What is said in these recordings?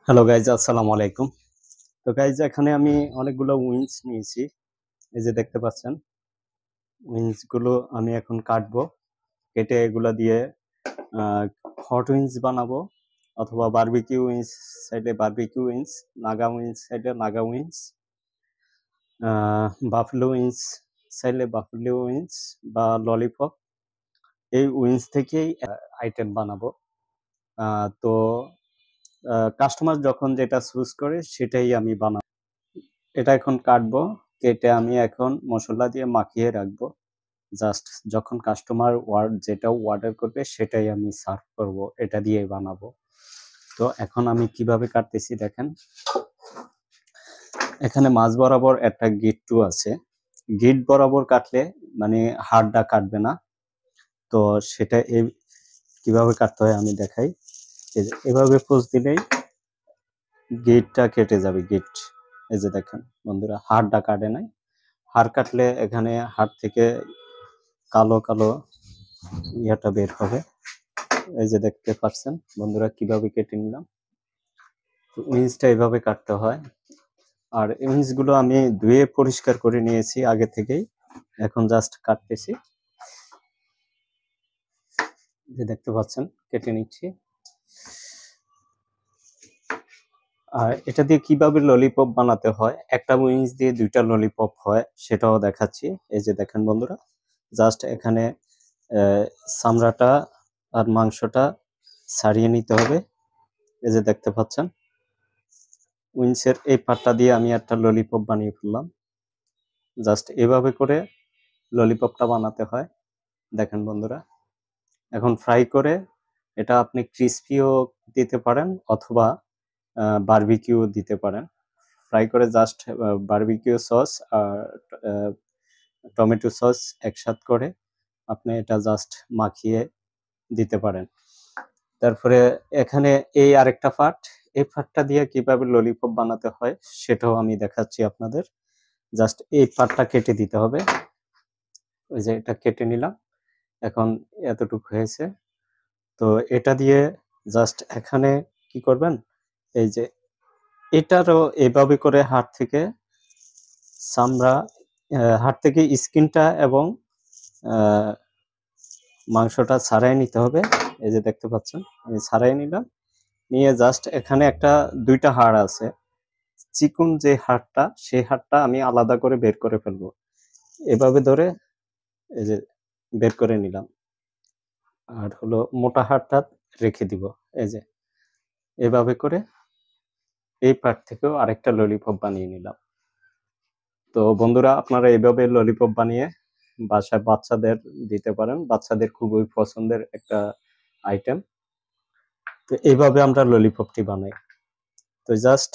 Hello guys, আসসালামু আলাইকুম। তো গাইজ, এখানে আমি অনেকগুলো উইন্স নিয়েছি। এই যে দেখতে পাচ্ছেন, উইন্স গুলো আমি এখন কাটবো। কেটে এগুলা দিয়ে হট উইন্স বানাবো, অথবা বারবিকিউ উইন্স সাইডে বারবিকিউ উইন্স, নাগা উইন্স সাইডে নাগা উইন্স, বাফলো উইন্স চাইলে বাফলো উইন্স বা ললিপপ, এই উইন্স থেকেই আইটেম বানাবো। তো কাস্টমার যখন যেটা চুজ করে সেটাই আমি বানাবো। এটা এখন কাটবো, কেটে আমি এখন মশলা দিয়ে মাখিয়ে রাখবো। জাস্ট যখন কাস্টমার যেটা অর্ডার করবে সেটাই আমি সার্ভ করব, এটা দিয়ে বানাবো। তো এখন আমি কিভাবে কাটতেছি দেখেন। এখানে মাঝ বরাবর একটা গিট টু আছে। গিট বরাবর কাটলে মানে হাড়টা কাটবে না। তো সেটা কিভাবে কাটতে হয় আমি দেখাই। এভাবে পোজ দিলেই গিটটা কেটে যাবে। গিট, এই যে দেখেন বন্ধুরা, হাড়টা কাটে নাই। হাড় কাটলে এখানে হাড় থেকে কালো কালো ইয়াটা বের হবে। এই যে দেখতে পাচ্ছেন বন্ধুরা কিভাবে কেটে নিলাম। উইন্সটা এভাবে কাটতে হয়। আর উইন্স গুলো আমি ধুয়ে পরিষ্কার করে নিয়েছি আগে থেকেই, এখন জাস্ট কাটতেছি। যে দেখতে পাচ্ছেন কেটে নিচ্ছি। আর এটা দিয়ে কিভাবে ললিপপ বানাতে হয়, একটা উইন্স দিয়ে দুইটা ললিপপ হয় সেটাও দেখাচ্ছি। এই যে দেখেন বন্ধুরা, জাস্ট এখানে চামড়াটা আর মাংসটা ছাড়িয়ে নিতে হবে। এই যে দেখতে পাচ্ছেন, উইন্সের এই পাটটা দিয়ে আমি একটা ললিপপ বানিয়ে ফেললাম। জাস্ট এভাবে করে ললিপপটা বানাতে হয়। দেখেন বন্ধুরা, এখন ফ্রাই করে এটা আপনি ক্রিস্পিও দিতে পারেন অথবা বারবিকিউ দিতে পারেন। ফ্রাই করে জাস্ট বারবিকিউ সস আর টমেটো সস একসাথে করে আপনি এটা জাস্ট মাখিয়ে দিতে পারেন। তারপরে এখানে এই আরেকটা পার্ট, এই পার্টটা দিয়ে কিভাবে ললিপপ বানাতে হয় সেটাও আমি দেখাচ্ছি আপনাদের। জাস্ট এই পার্টটা কেটে দিতে হবে। ওই যে এটা কেটে নিলাম, এখন এতটুকু হয়েছে। তো এটা দিয়ে জাস্ট এখানে কি করবেন, এই যে এটারও এভাবে করে হাড় থেকে চামড়া, হাড় থেকে স্কিনটা এবং মাংসটা ছাড়াই নিতে হবে। এই যে দেখতে পাচ্ছেন আমি ছাড়াই নিলাম। নিয়ে জাস্ট এখানে একটা দুইটা হাড় আছে, চিকন যে হাড়টা সেই হাড়টা আমি আলাদা করে বের করে ফেলবো। এভাবে ধরে এই যে বের করে নিলাম। আর হলো মোটা হাড়টা রেখে দিব। এই যে এভাবে করে এই পার্ট থেকেও আরেকটা ললিপপ বানিয়ে নিলাম। তো বন্ধুরা, আপনারা এইভাবে ললিপপ বানিয়ে বাসায় বাচ্চাদের দিতে পারেন। বাচ্চাদের খুবই পছন্দের একটা আইটেম। তো এইভাবে আমরা ললিপপটি বানাই। তো জাস্ট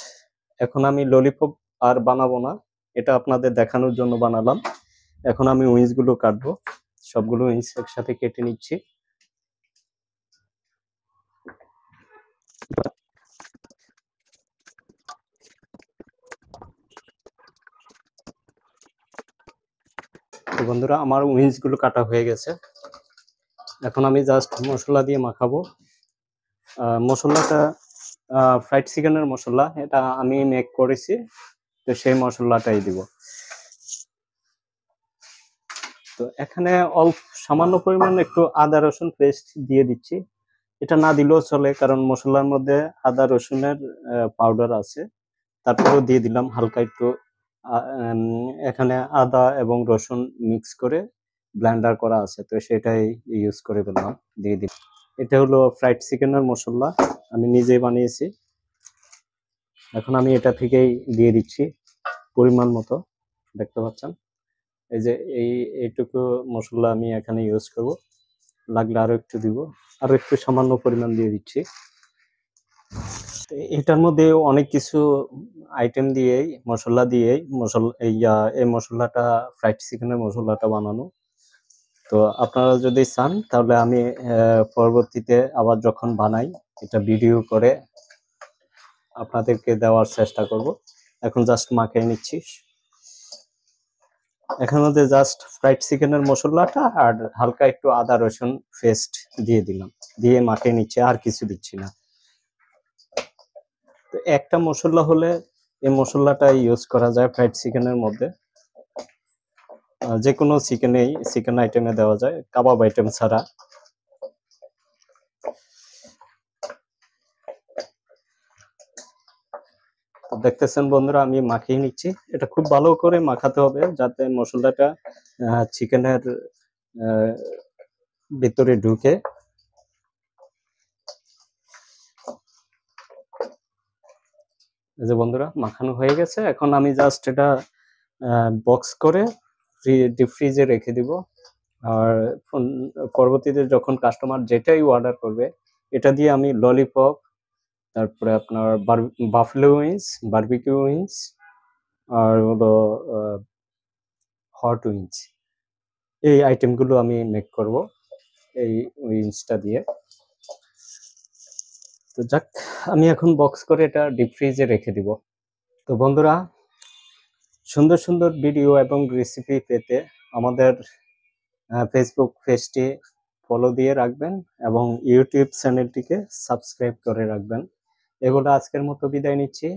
এখন আমি ললিপপ আর বানাবো না, এটা আপনাদের দেখানোর জন্য বানালাম। এখন আমি উইংস গুলো কাটবো। সবগুলো উইংস একসাথে কেটে নিচ্ছি। তো বন্ধুরা, আমার উইংস গুলো কাটা হয়ে গেছে। এখন আমি জাস্ট মশলা দিয়ে মাখাবো। মশলাটা ফ্রাইড চিকেনের মশলা, এটা আমি মেক করেছি। তো সেই মশলাটাই দিব। তো এখানে অল্প সামান্য পরিমাণ একটু আদা রসুন পেস্ট দিয়ে দিচ্ছি। এটা না দিলেও চলে, কারণ মশলার মধ্যে আদা রসুনের পাউডার আছে। তারপরেও দিয়ে দিলাম হালকা একটু। এখানে আদা এবং রসুন মিক্স করে ব্লেন্ডার করা আছে, তো সেটাই ইউজ করে দিলাম, দিয়ে দিলাম। এটা হলো ফ্রাইড চিকেনের মশলা, আমি নিজেই বানিয়েছি। এখন আমি এটা থেকেই দিয়ে দিচ্ছি পরিমাণ মতো। দেখতে পাচ্ছেন এই যে এইটুকু মশলা আমি এখানে ইউজ করব। লাগলে আরো একটু দিব, আরো একটু সামান্য পরিমাণ দিয়ে দিচ্ছি। এটার মধ্যে অনেক কিছু আইটেম দিয়েই, মশলা দিয়েই এই মশলাটা, ফ্রাইড চিকেনের মশলাটা বানানো। তো আপনারা যদি চান তাহলে আমি পরবর্তীতে আবার যখন বানাই এটা ভিডিও করে আপনাদেরকে দেওয়ার চেষ্টা করব। এখন জাস্ট মাখিয়ে নিচ্ছি। এখানের মধ্যে জাস্ট ফ্রাইড চিকেনের মশলাটা আর হালকা একটু আদা রসুন পেস্ট দিয়ে দিলাম, দিয়ে মাখিয়ে নিচ্ছি, আর কিছু দিচ্ছি না। তো একটা মশলা হলে এই মশলাটা ইউজ করা যায় ফ্রাইড চিকেনের মধ্যে। যে কোনো চিকেন আইটেমে দেওয়া যায়, কাবাব আইটেম ছাড়া। তো দেখতেছেন বন্ধুরা, আমি মাখিয়ে নিচ্ছি। এটা খুব ভালো করে মাখাতে হবে যাতে মশলাটা চিকেনের ভিতরে ঢুকে। এই যে বন্ধুরা, মাখানো হয়ে গেছে। এখন আমি জাস্ট এটা বক্স করে ডিপ ফ্রিজে রেখে দিব। আর পরবর্তীতে যখন কাস্টমার যেটাই অর্ডার করবে, এটা দিয়ে আমি ললিপপ, তারপরে আপনার বাফলো উইংস, বারবিকিউ উইংস, আর হলো হট উইংস, এই আইটেমগুলো আমি মেক করব এই উইংসটা দিয়ে। তো যাক, আমি এখন বক্স করে এটা ডিপ ফ্রিজে রেখে দিব। তো বন্ধুরা, সুন্দর সুন্দর ভিডিও এবং রেসিপি পেতে আমাদের ফেসবুক পেজটি ফলো দিয়ে রাখবেন এবং ইউটিউব চ্যানেলটিকে সাবস্ক্রাইব করে রাখবেন। এগুলো আজকের মতো বিদায় নিচ্ছি।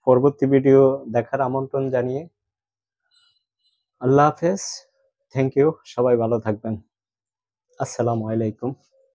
পরবর্তী ভিডিও দেখার আমন্ত্রণ জানিয়ে আল্লাহ হাফেজ। Thank you. সবাই ভালো থাকবেন। আসসালামু আলাইকুম।